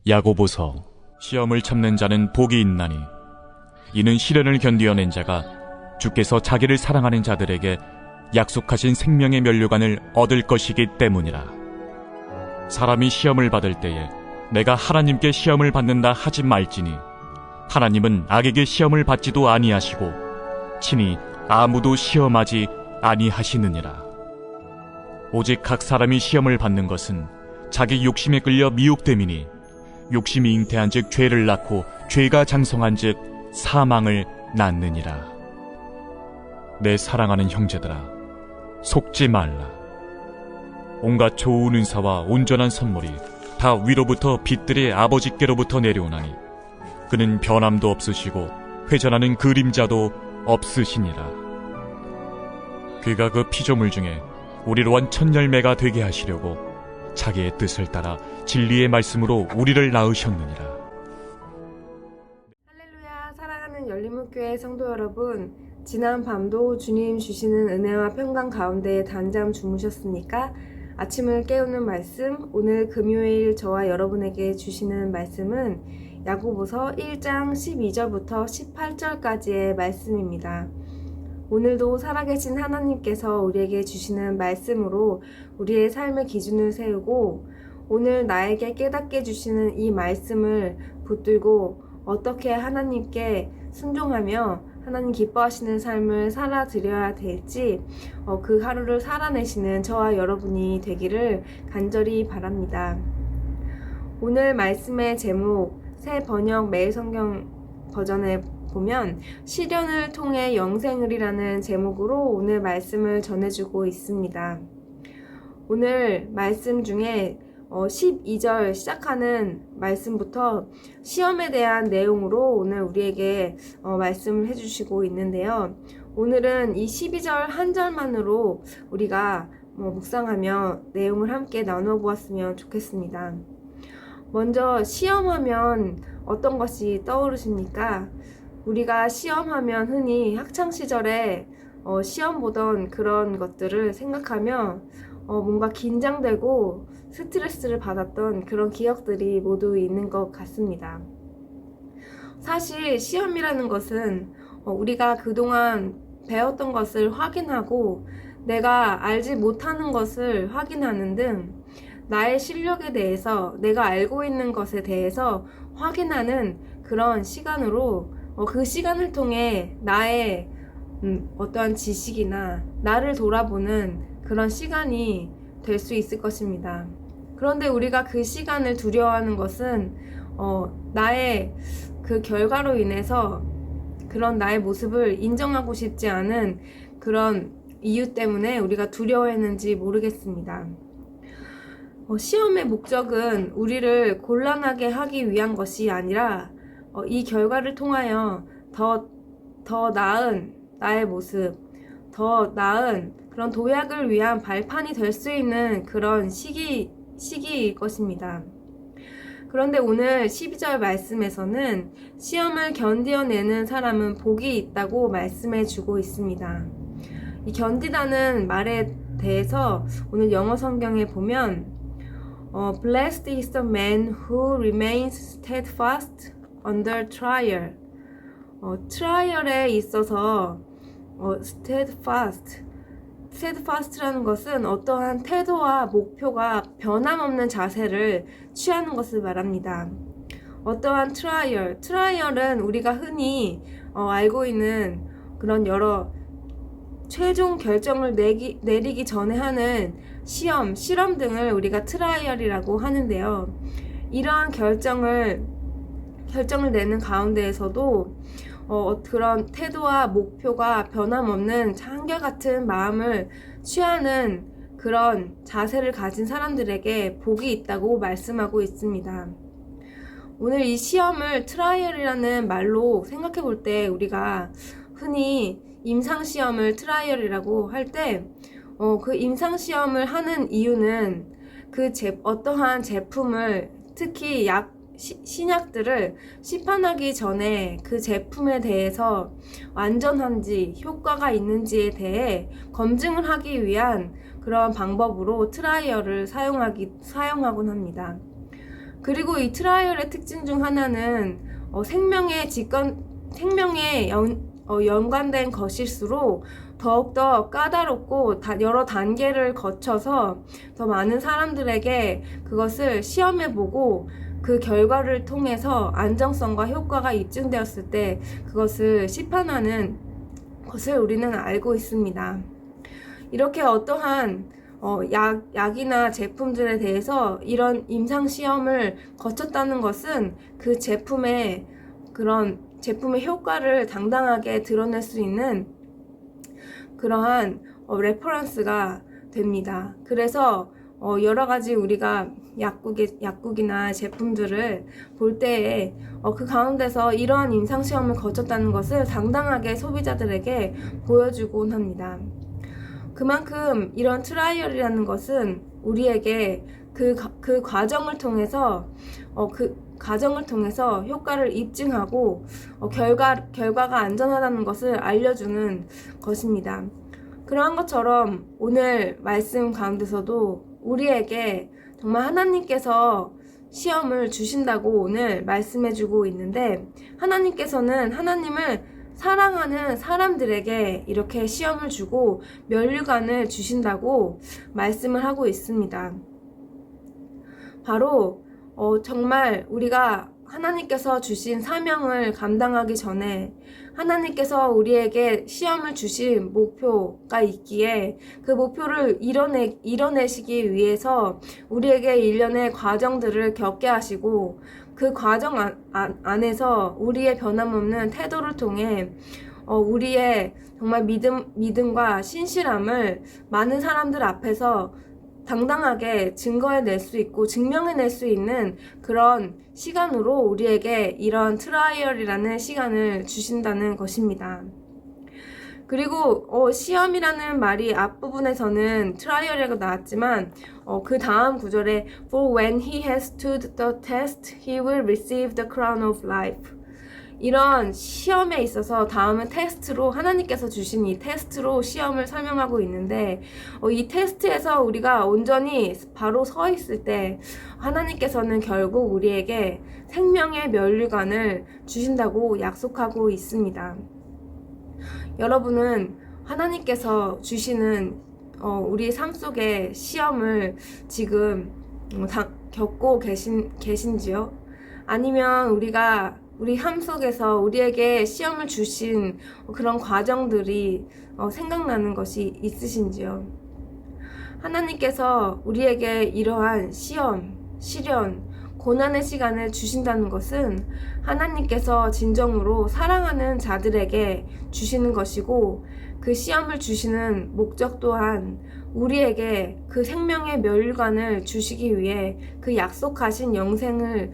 야고보서. 시험을 참는 자는 복이 있나니 이는 시련을 견디어낸 자가 주께서 자기를 사랑하는 자들에게 약속하신 생명의 면류관을 얻을 것이기 때문이라. 사람이 시험을 받을 때에 내가 하나님께 시험을 받는다 하지 말지니 하나님은 악에게 시험을 받지도 아니하시고 친히 아무도 시험하지 아니하시느니라. 오직 각 사람이 시험을 받는 것은 자기 욕심에 끌려 미혹됨이니 욕심이 잉태한 즉 죄를 낳고 죄가 장성한 즉 사망을 낳느니라. 내 사랑하는 형제들아, 속지 말라. 온갖 좋은 은사와 온전한 선물이 다 위로부터 빛들의 아버지께로부터 내려오나니 그는 변함도 없으시고 회전하는 그림자도 없으시니라. 그가 그 피조물 중에 우리로 한 첫 열매가 되게 하시려고 자기의 뜻을 따라 진리의 말씀으로 우리를 낳으셨느니라. 할렐루야. 사랑하는 열린문교회 성도 여러분, 지난 밤도 주님 주시는 은혜와 평강 가운데 단잠 주무셨습니까? 아침을 깨우는 말씀, 오늘 금요일 저와 여러분에게 주시는 말씀은 야고보서 1장 12절부터 18절까지의 말씀입니다. 오늘도 살아계신 하나님께서 우리에게 주시는 말씀으로 우리의 삶의 기준을 세우고 오늘 나에게 깨닫게 주시는 이 말씀을 붙들고 어떻게 하나님께 순종하며 하나님 기뻐하시는 삶을 살아드려야 될지 그 하루를 살아내시는 저와 여러분이 되기를 간절히 바랍니다. 오늘 말씀의 제목, 새 번역 매일성경 버전에 보면 시련을 통해 영생을이라는 제목으로 오늘 말씀을 전해주고 있습니다. 오늘 말씀 중에 12절 시작하는 말씀부터 시험에 대한 내용으로 오늘 우리에게 말씀을 해주시고 있는데요. 오늘은 이 12절 한 절만으로 우리가 묵상하며 내용을 함께 나눠 보았으면 좋겠습니다. 먼저 시험하면 어떤 것이 떠오르십니까? 우리가 시험하면 흔히 학창시절에 시험 보던 그런 것들을 생각하며 뭔가 긴장되고 스트레스를 받았던 그런 기억들이 모두 있는 것 같습니다. 사실 시험이라는 것은 우리가 그동안 배웠던 것을 확인하고 내가 알지 못하는 것을 확인하는 등 나의 실력에 대해서 내가 알고 있는 것에 대해서 확인하는 그런 시간으로 그 시간을 통해 나의 어떠한 지식이나 나를 돌아보는 그런 시간이 될 수 있을 것입니다. 그런데 우리가 그 시간을 두려워하는 것은 나의 그 결과로 인해서 그런 나의 모습을 인정하고 싶지 않은 그런 이유 때문에 우리가 두려워했는지 모르겠습니다. 시험의 목적은 우리를 곤란하게 하기 위한 것이 아니라 이 결과를 통하여 더 나은 나의 모습, 더 나은 그런 도약을 위한 발판이 될 수 있는 그런 시기일 것입니다. 그런데 오늘 12절 말씀에서는 시험을 견디어내는 사람은 복이 있다고 말씀해 주고 있습니다. 이 견디다는 말에 대해서 오늘 영어 성경에 보면 Blessed is the man who remains steadfast under trial. 트라이얼에 있어서 steadfast라는 것은 어떠한 태도와 목표가 변함없는 자세를 취하는 것을 말합니다. 어떠한 트라이얼은 우리가 흔히 알고 있는 그런 여러 최종 결정을 내리기 전에 하는 실험 등을 우리가 트라이얼이라고 하는데요. 이러한 결정을 내는 가운데에서도 그런 태도와 목표가 변함없는 한결같은 마음을 취하는 그런 자세를 가진 사람들에게 복이 있다고 말씀하고 있습니다. 오늘 이 시험을 트라이얼이라는 말로 생각해 볼 때 우리가 흔히 임상시험을 트라이얼이라고 할 때 그 임상시험을 하는 이유는 어떠한 제품을 특히 신약들을 시판하기 전에 그 제품에 대해서 안전한지 효과가 있는지에 대해 검증을 하기 위한 그런 방법으로 트라이얼을 사용하곤 합니다. 그리고 이 트라이얼의 특징 중 하나는 생명에 연관된 것일수록 더욱더 까다롭고 여러 단계를 거쳐서 더 많은 사람들에게 그것을 시험해보고 그 결과를 통해서 안정성과 효과가 입증되었을 때 그것을 시판하는 것을 우리는 알고 있습니다. 이렇게 어떠한 약이나 제품들에 대해서 이런 임상시험을 거쳤다는 것은 그 제품의 효과를 당당하게 드러낼 수 있는 그러한 레퍼런스가 됩니다. 그래서 여러 가지 우리가 약국이나 제품들을 볼 때에 그 가운데서 이러한 임상시험을 거쳤다는 것을 당당하게 소비자들에게 보여주곤 합니다. 그만큼 이런 트라이얼이라는 것은 우리에게 그 과정을 통해서 효과를 입증하고 결과가 안전하다는 것을 알려주는 것입니다. 그러한 것처럼 오늘 말씀 가운데서도 우리에게 정말 하나님께서 시험을 주신다고 오늘 말씀해주고 있는데, 하나님께서는 하나님을 사랑하는 사람들에게 이렇게 시험을 주고 면류관을 주신다고 말씀을 하고 있습니다. 바로 정말 우리가 하나님께서 주신 사명을 감당하기 전에 하나님께서 우리에게 시험을 주신 목표가 있기에 그 목표를 이뤄내시기 위해서 우리에게 일련의 과정들을 겪게 하시고 그 과정 안에서 우리의 변함없는 태도를 통해 우리의 정말 믿음과 신실함을 많은 사람들 앞에서 당당하게 증거해낼 수 있고 증명해낼 수 있는 그런 시간으로 우리에게 이런 트라이얼이라는 시간을 주신다는 것입니다. 그리고 시험이라는 말이 앞부분에서는 트라이얼이라고 나왔지만 그 다음 구절에 For when he has stood the test, he will receive the crown of life. 이런 시험에 있어서 다음은 테스트로, 하나님께서 주신 이 테스트로 시험을 설명하고 있는데 이 테스트에서 우리가 온전히 바로 서 있을 때 하나님께서는 결국 우리에게 생명의 면류관을 주신다고 약속하고 있습니다. 여러분은 하나님께서 주시는 우리 삶 속의 시험을 지금 겪고 계신지요? 아니면 우리 삶 속에서 우리에게 시험을 주신 그런 과정들이 생각나는 것이 있으신지요? 하나님께서 우리에게 이러한 시험, 시련, 고난의 시간을 주신다는 것은 하나님께서 진정으로 사랑하는 자들에게 주시는 것이고, 그 시험을 주시는 목적 또한 우리에게 그 생명의 면류관을 주시기 위해 그 약속하신 영생을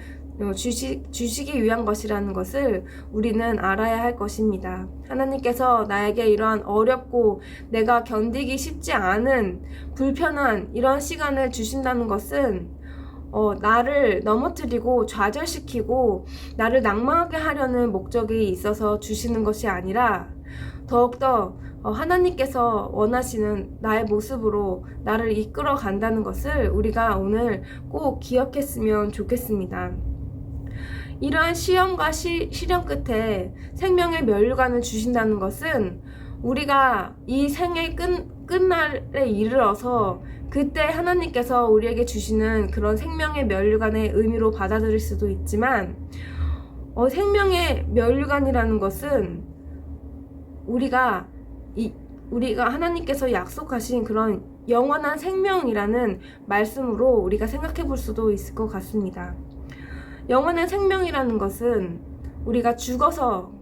주시기 위한 것이라는 것을 우리는 알아야 할 것입니다. 하나님께서 나에게 이러한 어렵고 내가 견디기 쉽지 않은 불편한 이런 시간을 주신다는 것은 나를 넘어뜨리고 좌절시키고 나를 낭망하게 하려는 목적이 있어서 주시는 것이 아니라 더욱더 하나님께서 원하시는 나의 모습으로 나를 이끌어 간다는 것을 우리가 오늘 꼭 기억했으면 좋겠습니다. 이러한 시험과 시련 끝에 생명의 면류관을 주신다는 것은 우리가 이 생의 끝날에 이르러서 그때 하나님께서 우리에게 주시는 그런 생명의 면류관의 의미로 받아들일 수도 있지만 생명의 면류관이라는 것은 우리가 하나님께서 약속하신 그런 영원한 생명이라는 말씀으로 우리가 생각해 볼 수도 있을 것 같습니다. 영원한 생명이라는 것은 우리가 죽어서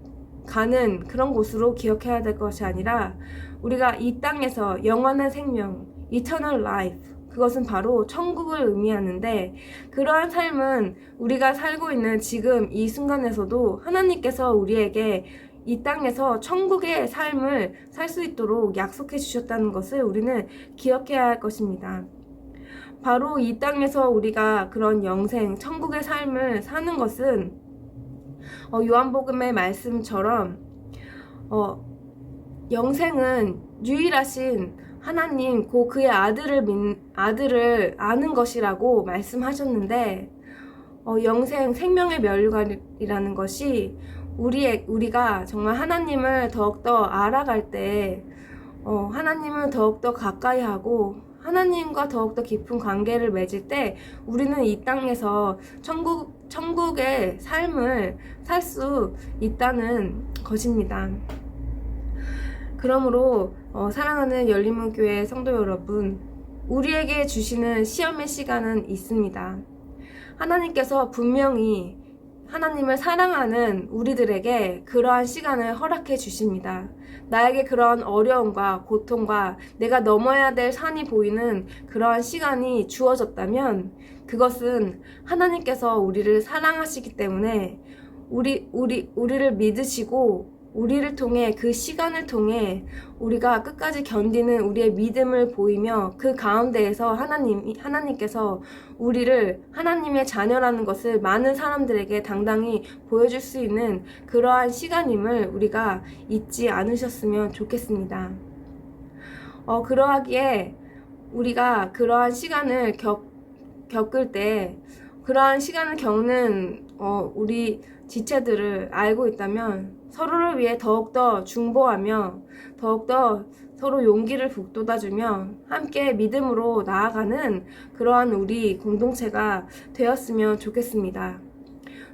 가는 그런 곳으로 기억해야 될 것이 아니라 우리가 이 땅에서 영원한 생명, eternal life, 그것은 바로 천국을 의미하는데, 그러한 삶은 우리가 살고 있는 지금 이 순간에서도 하나님께서 우리에게 이 땅에서 천국의 삶을 살 수 있도록 약속해 주셨다는 것을 우리는 기억해야 할 것입니다. 바로 이 땅에서 우리가 그런 영생, 천국의 삶을 사는 것은 요한복음의 말씀처럼 영생은 유일하신 하나님, 그의 아들을 아는 것이라고 말씀하셨는데 영생 생명의 면류관이라는 것이 우리가 정말 하나님을 더욱더 알아갈 때 하나님을 더욱더 가까이 하고 하나님과 더욱더 깊은 관계를 맺을 때 우리는 이 땅에서 천국의 삶을 살 수 있다는 것입니다. 그러므로 사랑하는 열린문교회 성도 여러분, 우리에게 주시는 시험의 시간은 있습니다. 하나님께서 분명히 하나님을 사랑하는 우리들에게 그러한 시간을 허락해 주십니다. 나에게 그러한 어려움과 고통과 내가 넘어야 될 산이 보이는 그러한 시간이 주어졌다면 그것은 하나님께서 우리를 사랑하시기 때문에 우리를 믿으시고 우리를 통해 그 시간을 통해 우리가 끝까지 견디는 우리의 믿음을 보이며 그 가운데에서 하나님께서 우리를 하나님의 자녀라는 것을 많은 사람들에게 당당히 보여줄 수 있는 그러한 시간임을 우리가 잊지 않으셨으면 좋겠습니다. 그러하기에 우리가 그러한 시간을 겪을 때 그러한 시간을 겪는 우리 지체들을 알고 있다면 서로를 위해 더욱더 중보하며 더욱더 서로 용기를 북돋아주며 함께 믿음으로 나아가는 그러한 우리 공동체가 되었으면 좋겠습니다.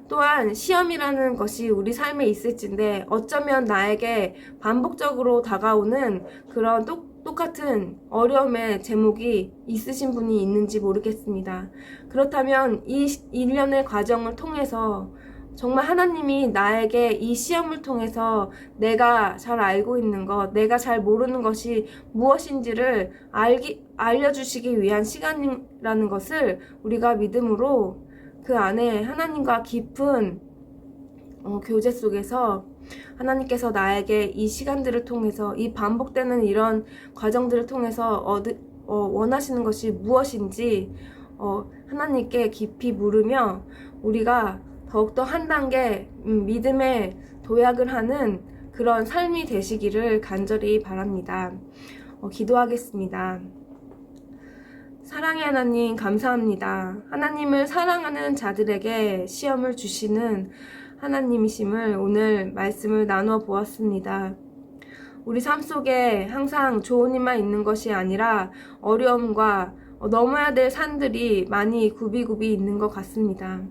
또한 시험이라는 것이 우리 삶에 있을진데 어쩌면 나에게 반복적으로 다가오는 그런 똑같은 어려움의 제목이 있으신 분이 있는지 모르겠습니다. 그렇다면 이 1년의 과정을 통해서 정말 하나님이 나에게 이 시험을 통해서 내가 잘 알고 있는 것, 내가 잘 모르는 것이 무엇인지를 알려주시기 위한 시간이라는 것을 우리가 믿음으로 그 안에 하나님과 깊은 교제 속에서 하나님께서 나에게 이 시간들을 통해서 이 반복되는 이런 과정들을 통해서 원하시는 것이 무엇인지 하나님께 깊이 물으며 우리가 더욱더 한 단계 믿음의 도약을 하는 그런 삶이 되시기를 간절히 바랍니다. 기도하겠습니다. 사랑의 하나님 감사합니다. 하나님을 사랑하는 자들에게 시험을 주시는 하나님이심을 오늘 말씀을 나누어 보았습니다. 우리 삶 속에 항상 좋은 일만 있는 것이 아니라 어려움과 넘어야 될 산들이 많이 굽이굽이 있는 것 같습니다.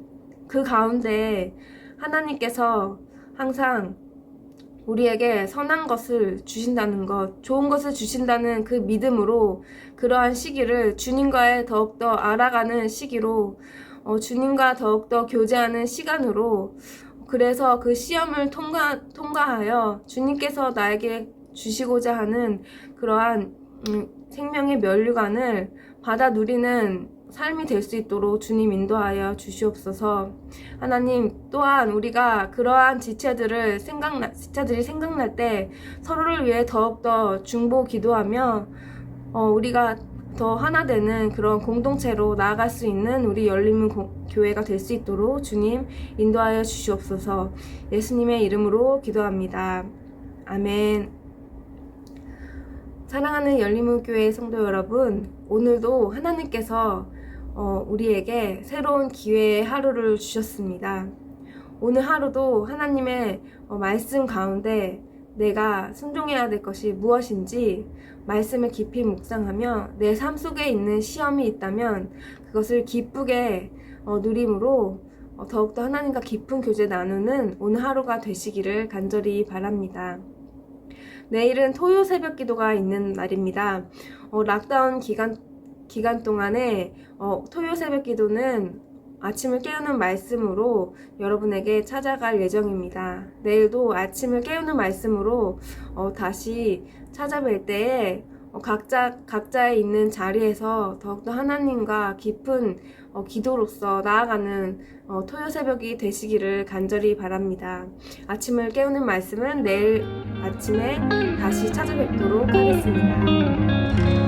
그 가운데 하나님께서 항상 우리에게 선한 것을 주신다는 것, 좋은 것을 주신다는 그 믿음으로 그러한 시기를 주님과의 더욱더 알아가는 시기로 주님과 더욱더 교제하는 시간으로 그래서 그 시험을 통과하여 주님께서 나에게 주시고자 하는 그러한 생명의 면류관을 받아 누리는 삶이 될 수 있도록 주님 인도하여 주시옵소서. 하나님 또한 우리가 그러한 지체들이 생각날 때 서로를 위해 더욱더 중보 기도하며 우리가 더 하나 되는 그런 공동체로 나아갈 수 있는 우리 열린 교회가 될 수 있도록 주님 인도하여 주시옵소서. 예수님의 이름으로 기도합니다. 아멘. 사랑하는 열린문교회 성도 여러분, 오늘도 하나님께서 우리에게 새로운 기회의 하루를 주셨습니다. 오늘 하루도 하나님의 말씀 가운데 내가 순종해야 될 것이 무엇인지 말씀을 깊이 묵상하며 내 삶 속에 있는 시험이 있다면 그것을 기쁘게 누림으로 더욱더 하나님과 깊은 교제 나누는 오늘 하루가 되시기를 간절히 바랍니다. 내일은 토요 새벽 기도가 있는 날입니다. 락다운 기간 동안에 토요 새벽 기도는 아침을 깨우는 말씀으로 여러분에게 찾아갈 예정입니다. 내일도 아침을 깨우는 말씀으로 다시 찾아뵐 때에 각자의 있는 자리에서 더욱더 하나님과 깊은 기도로서 나아가는 토요 새벽이 되시기를 간절히 바랍니다. 아침을 깨우는 말씀은 내일 아침에 다시 찾아뵙도록 하겠습니다.